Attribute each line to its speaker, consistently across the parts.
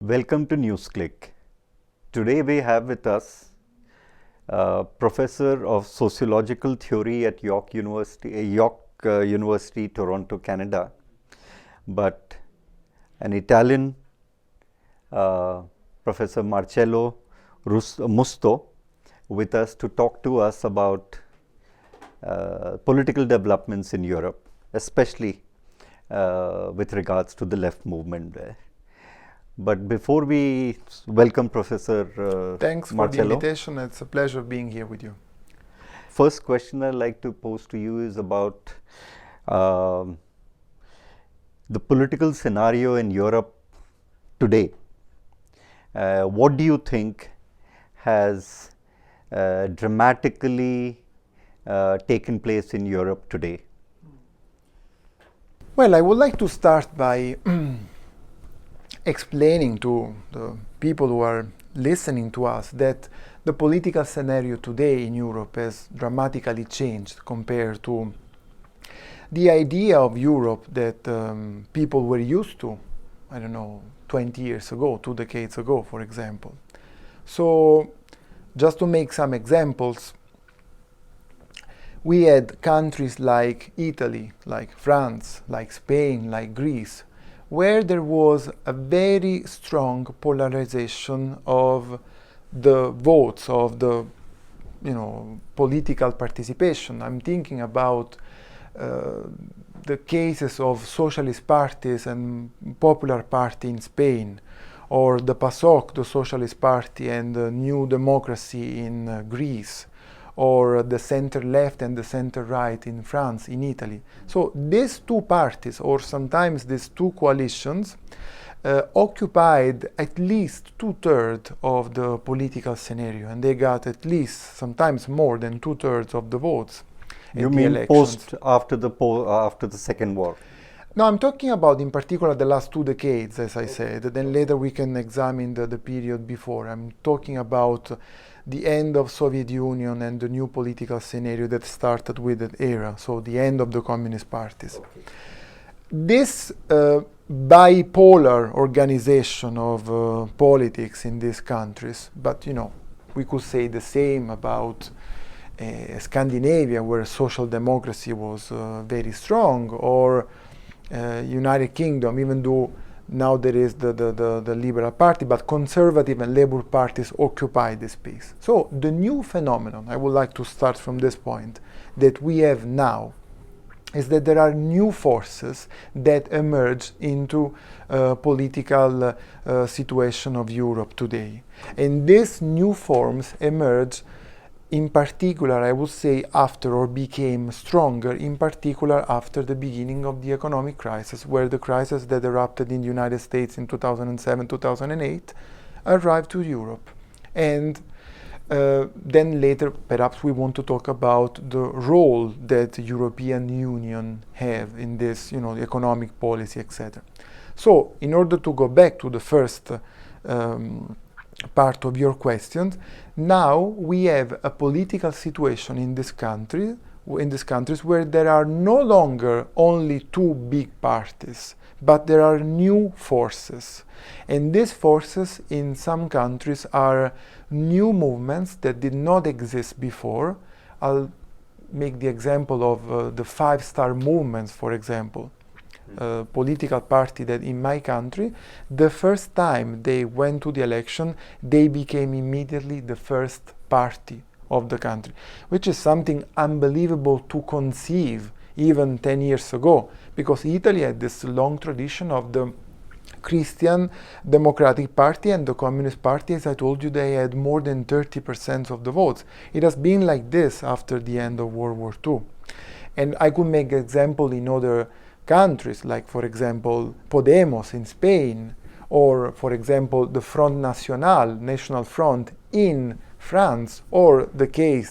Speaker 1: Welcome to Newsclick. Today we have with us Professor of Sociological Theory at York University, Toronto, Canada, but an Italian, Professor Marcello Musto, with us to talk to us about political developments in Europe, especially with regards to the left movement there. But before we welcome Professor
Speaker 2: Thanks for
Speaker 1: Marcello,
Speaker 2: the invitation. It's a pleasure being here with you.
Speaker 1: First question I'd like to pose to you is about the political scenario in Europe today. What do you think has dramatically taken place in Europe today?
Speaker 2: Well, I would like to start by explaining to the people who are listening to us that the political scenario today in Europe has dramatically changed compared to the idea of Europe that people were used to, 20 years ago, 2 decades ago, for example. So, just to make some examples, we had countries like Italy, like France, like Spain, like Greece, where there was a very strong polarization of the votes, of the political participation. I'm thinking about the cases of socialist parties and Popular Party in Spain, or the PASOK, the Socialist Party, and the New Democracy in Greece, or the center-left and the center-right in France, in Italy. So these two parties, or sometimes these two coalitions, occupied at least 2/3 of the political scenario, and they got at least, sometimes more than 2/3 of the votes.
Speaker 1: You mean post after the Second War?
Speaker 2: No, I'm talking about in particular the last 2 decades, as I said. Then later we can examine the period before. I'm talking about the end of Soviet Union and the new political scenario that started with that era, so the end of the communist parties. Okay. This bipolar organization of politics in these countries, but we could say the same about Scandinavia, where social democracy was very strong, or United Kingdom, even though now there is the Liberal Party, but Conservative and Labour parties occupy this space. So the new phenomenon, I would like to start from this point, that we have now is that there are new forces that emerge into political situation of Europe today. And these new forms emerge in particular, I would say, after, or became stronger, in particular after the beginning of the economic crisis, where the crisis that erupted in the United States in 2007, 2008, arrived to Europe. And then later, perhaps we want to talk about the role that the European Union have in this, economic policy, etc. So, in order to go back to the first part of your questions, now we have a political situation in these countries where there are no longer only 2 big parties, but there are new forces. And these forces in some countries are new movements that did not exist before. I'll make the example of the 5-star movements, for example. Political party that in my country, the first time they went to the election, they became immediately the first party of the country, which is something unbelievable to conceive even 10 years ago, because Italy had this long tradition of the Christian Democratic Party and the Communist Party. As I told you, they had more than 30% of the votes. It has been like this after the end of World War II. And I could make an example in other countries, like, for example, Podemos in Spain, or, for example, the Front National, National Front in France, or the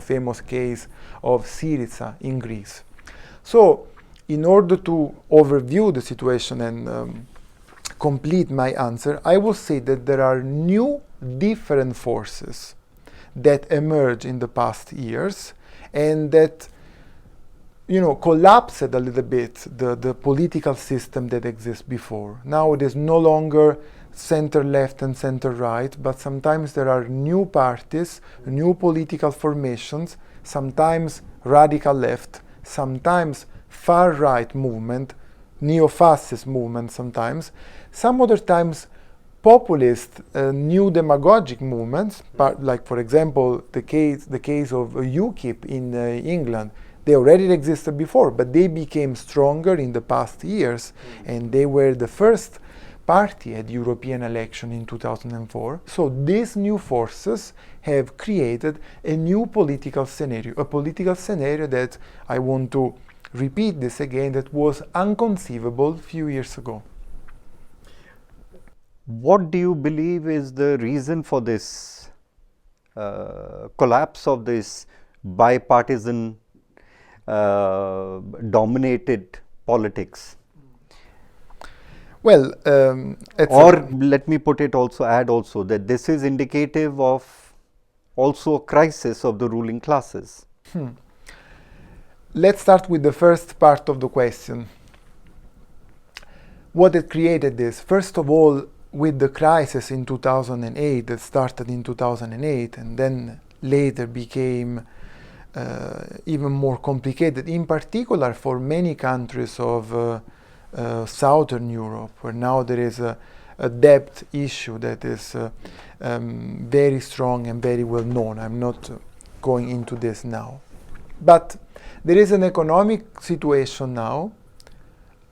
Speaker 2: famous case of Syriza in Greece. So, in order to overview the situation and complete my answer, I will say that there are new, different forces that emerge in the past years, and that collapsed a little bit the political system that exists before. Now it is no longer center left and center right, but sometimes there are new parties, new political formations, sometimes radical left, sometimes far right movement, neo-fascist movement sometimes, some other times populist, new demagogic movements, like for example the case of UKIP in England. They already existed before, but they became stronger in the past years, and they were the first party at European election in 2004. So these new forces have created a new political scenario, a political scenario that, I want to repeat this again, that was inconceivable a few years ago.
Speaker 1: What do you believe is the reason for this collapse of this bipartisan dominated politics?
Speaker 2: Well,
Speaker 1: or let me put it also, add also that this is indicative of also a crisis of the ruling classes.
Speaker 2: Let's start with the first part of the question. What had created this? First of all, with the crisis in 2008 that started in 2008 and then later became even more complicated, in particular for many countries of Southern Europe, where now there is a debt issue that is very strong and very well known. I'm not going into this now. But there is an economic situation now.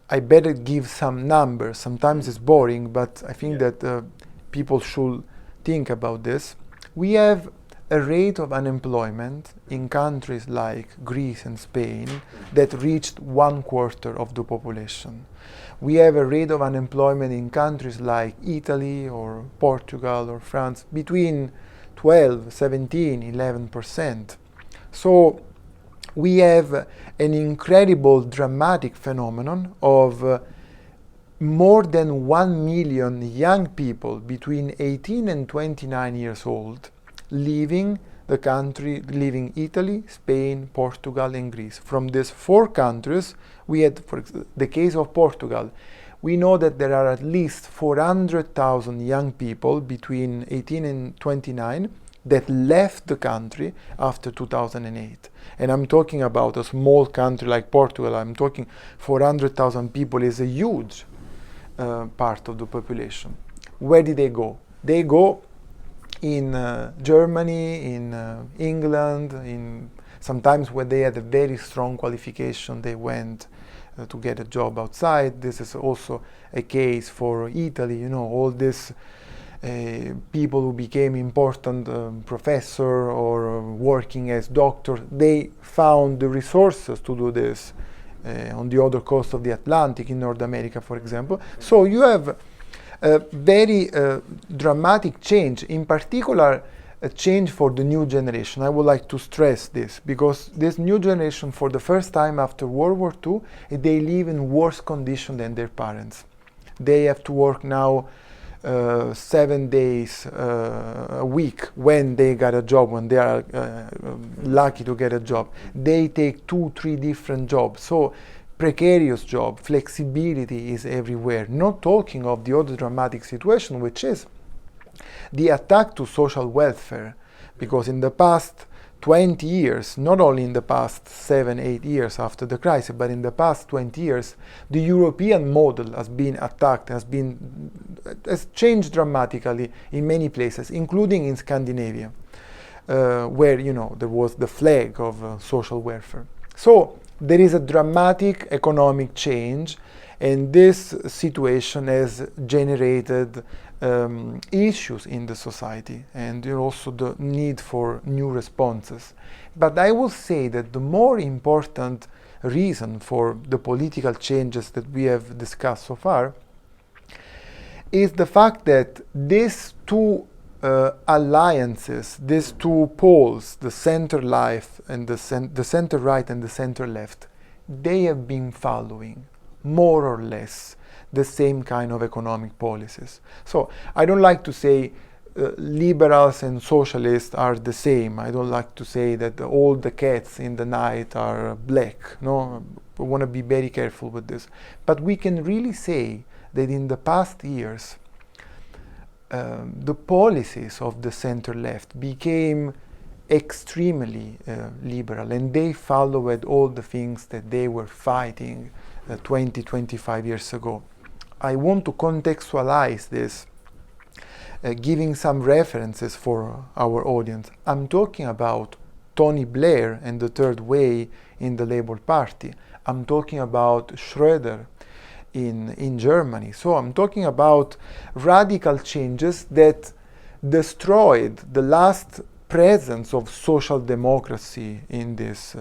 Speaker 2: I better give some numbers. Sometimes it's boring, but I think that people should think about this. We have a rate of unemployment in countries like Greece and Spain that reached 1/4 of the population. We have a rate of unemployment in countries like Italy or Portugal or France between 12, 17, 11%. So we have an incredible dramatic phenomenon of more than 1 million young people between 18 and 29 years old leaving the country, leaving Italy, Spain, Portugal, and Greece. From these 4 countries, we had, for the case of Portugal, we know that there are at least 400,000 young people between 18 and 29 that left the country after 2008. And I'm talking about a small country like Portugal. I'm talking 400,000 people is a huge part of the population. Where did they go? They go in Germany, in England, in sometimes when they had a very strong qualification, they went to get a job outside. This is also a case for Italy. You know, all these people who became important professor or working as doctor, they found the resources to do this on the other coast of the Atlantic in North America, for example. So you have a very dramatic change, in particular a change for the new generation. I would like to stress this because this new generation, for the first time after World War II, they live in worse condition than their parents. They have to work now 7 days a week when they got a job, when they are lucky to get a job. They take 2-3 different jobs. So precarious job, flexibility is everywhere. Not talking of the other dramatic situation, which is the attack to social welfare. Because in the past 20 years, not only in the past 7-8 years after the crisis, but in the past 20 years, the European model has been attacked, has changed dramatically in many places, including in Scandinavia, where there was the flag of social welfare. So there is a dramatic economic change, and this situation has generated issues in the society, and also the need for new responses. But I will say that the more important reason for the political changes that we have discussed so far is the fact that these 2 alliances, these 2 poles, the center left and the center right and the center left, they have been following more or less the same kind of economic policies. So I don't like to say liberals and socialists are the same. I don't like to say that all the cats in the night are black. No, I want to be very careful with this. But we can really say that in the past years, the policies of the center-left became extremely liberal, and they followed all the things that they were fighting 20, 25 years ago. I want to contextualize this, giving some references for our audience. I'm talking about Tony Blair and the Third Way in the Labour Party. I'm talking about Schröder in Germany. So I'm talking about radical changes that destroyed the last presence of social democracy in this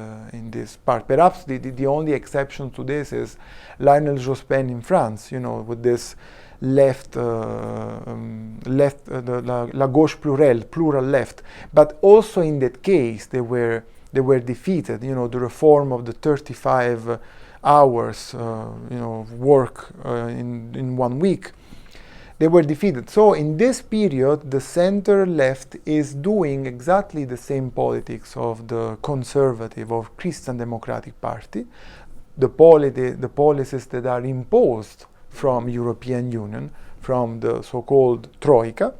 Speaker 2: part. Perhaps the only exception to this is Lionel Jospin in France, with this left, la gauche plural left. But also in that case, they were defeated. The reform of the 35 hours, work in 1 week. They were defeated. So in this period, the center-left is doing exactly the same politics of the conservative or Christian Democratic Party, the policies that are imposed from European Union, from the so-called Troika,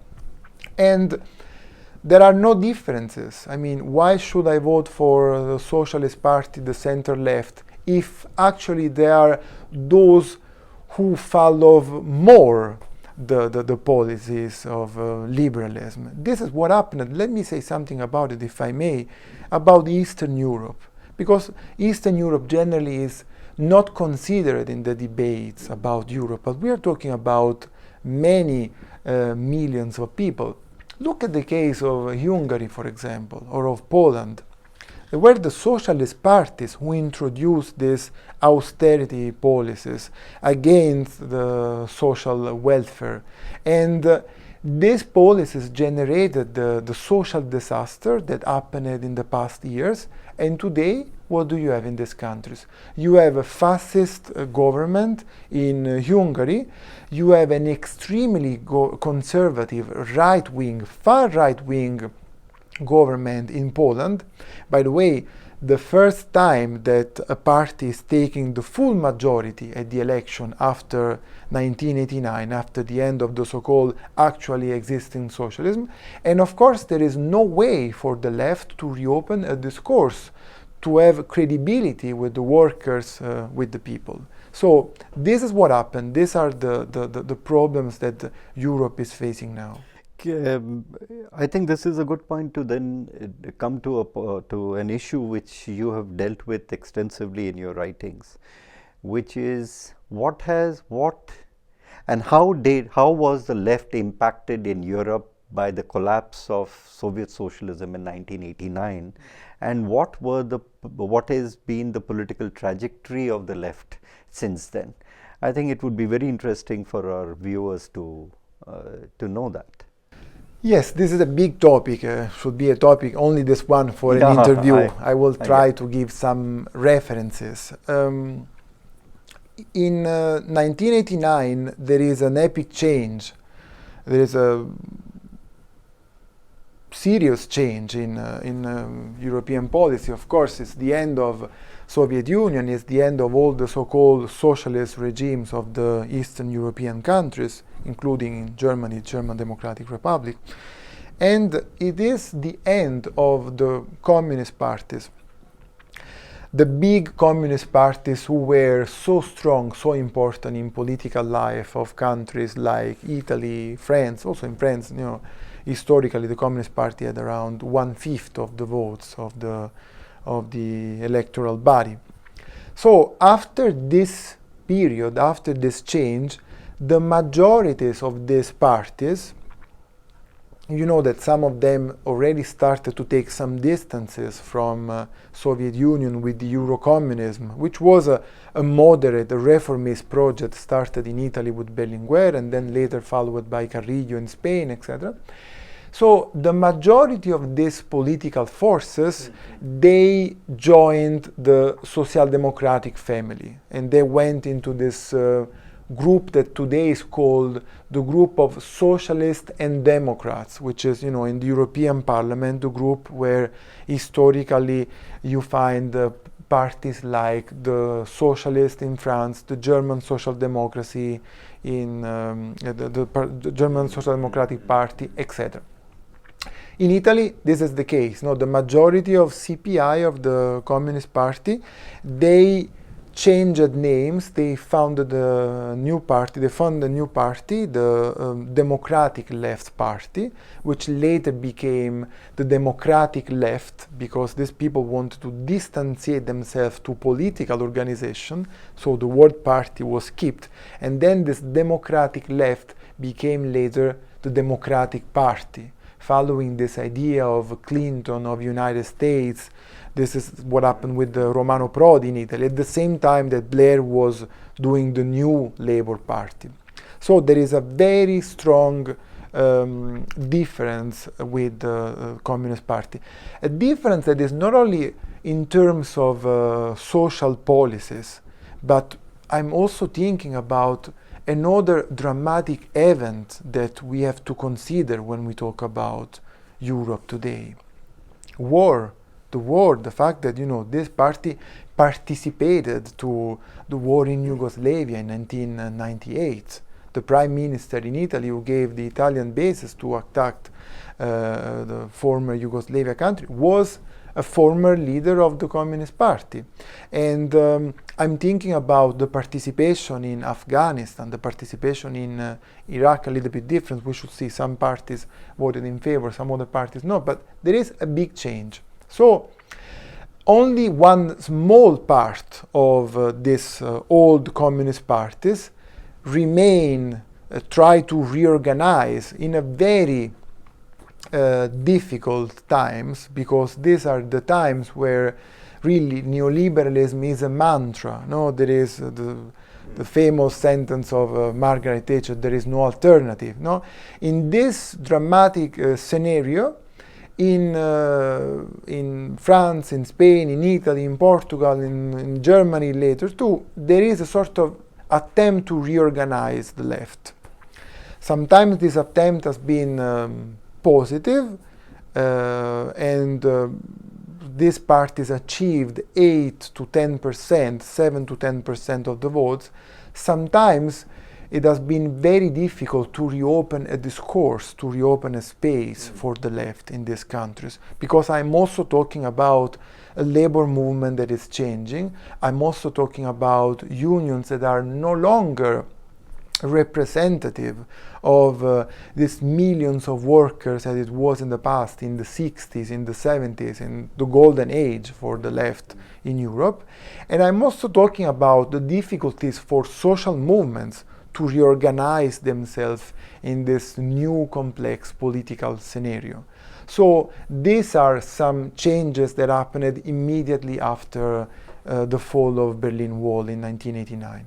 Speaker 2: and there are no differences. I mean, why should I vote for the Socialist Party, the center-left, if actually there are those who follow more the policies of liberalism? This is what happened. Let me say something about it, if I may, about Eastern Europe, because Eastern Europe generally is not considered in the debates about Europe, but we are talking about many millions of people. Look at the case of Hungary, for example, or of Poland. There were the socialist parties who introduced these austerity policies against the social welfare. And these policies generated the social disaster that happened in the past years. And today, what do you have in these countries? You have a fascist government in Hungary. You have an extremely conservative, right-wing, far right-wing government in Poland. By the way, the first time that a party is taking the full majority at the election after 1989, after the end of the so-called actually existing socialism. And of course, there is no way for the left to reopen a discourse, to have credibility with the workers, with the people. So this is what happened. These are the problems that Europe is facing now.
Speaker 1: I think this is a good point to then come to an issue which you have dealt with extensively in your writings, which is how was the left impacted in Europe by the collapse of Soviet socialism in 1989, and what has been the political trajectory of the left since then? I think it would be very interesting for our viewers to know that.
Speaker 2: Yes, this is a big topic, should be a topic, only this one for an interview. I will try to give some references. In 1989, there is an epic change. There is a serious change in European policy. Of course, it's the end of Soviet Union, it's the end of all the so-called socialist regimes of the Eastern European countries, including in Germany, German Democratic Republic. And it is the end of the communist parties. The big communist parties who were so strong, so important in political life of countries like Italy, France. Also in France, historically the Communist Party had around 1/5 of the votes of the electoral body. So after this period, after this change, the majorities of these parties, you know that some of them already started to take some distances from Soviet Union with the Euro-communism, which was a moderate, a reformist project started in Italy with Berlinguer and then later followed by Carrillo in Spain, etc. So the majority of these political forces, they joined the Social Democratic family, and they went into this group that today is called the group of Socialists and Democrats, which is, in the European Parliament, the group where historically you find parties like the Socialist in France, the German Social Democracy, the German Social Democratic Party, etc. In Italy, this is the case. No, the majority of CPI, of the Communist Party, they changed names. They founded a new party. They founded a new party, the Democratic Left Party, which later became the Democratic Left, because these people wanted to distanciate themselves to political organization. So the word party was skipped, and then this Democratic Left became later the Democratic Party, following this idea of Clinton, of United States. This is what happened with Romano Prodi in Italy, at the same time that Blair was doing the new Labour Party. So there is a very strong difference with the Communist Party. A difference that is not only in terms of social policies, but I'm also thinking about another dramatic event that we have to consider when we talk about Europe today. War. The war, the fact that, this party participated to the war in Yugoslavia in 1998. The prime minister in Italy who gave the Italian bases to attack the former Yugoslavia country was a former leader of the Communist Party. And I'm thinking about the participation in Afghanistan, the participation in Iraq, a little bit different. We should see some parties voted in favor, some other parties no, but there is a big change. So only one small part of these old communist parties remain, try to reorganize in a very difficult times, because these are the times where really neoliberalism is a mantra. No, there is the famous sentence of Margaret Thatcher, there is no alternative. No, in this dramatic scenario, in France, in Spain, in Italy, in Portugal, in Germany later too, there is a sort of attempt to reorganize the left. Sometimes this attempt has been positive, and these parties achieved 8 to 10%, 7 to 10% of the votes. Sometimes it has been very difficult to reopen a discourse, to reopen a space for the left in these countries, because I'm also talking about a labor movement that is changing. I'm also talking about unions that are no longer representative of these millions of workers as it was in the past, in the 60s, in the 70s, in the golden age for the left in Europe. And I'm also talking about the difficulties for social movements to reorganize themselves in this new complex political scenario. So these are some changes that happened immediately after the fall of Berlin Wall in 1989.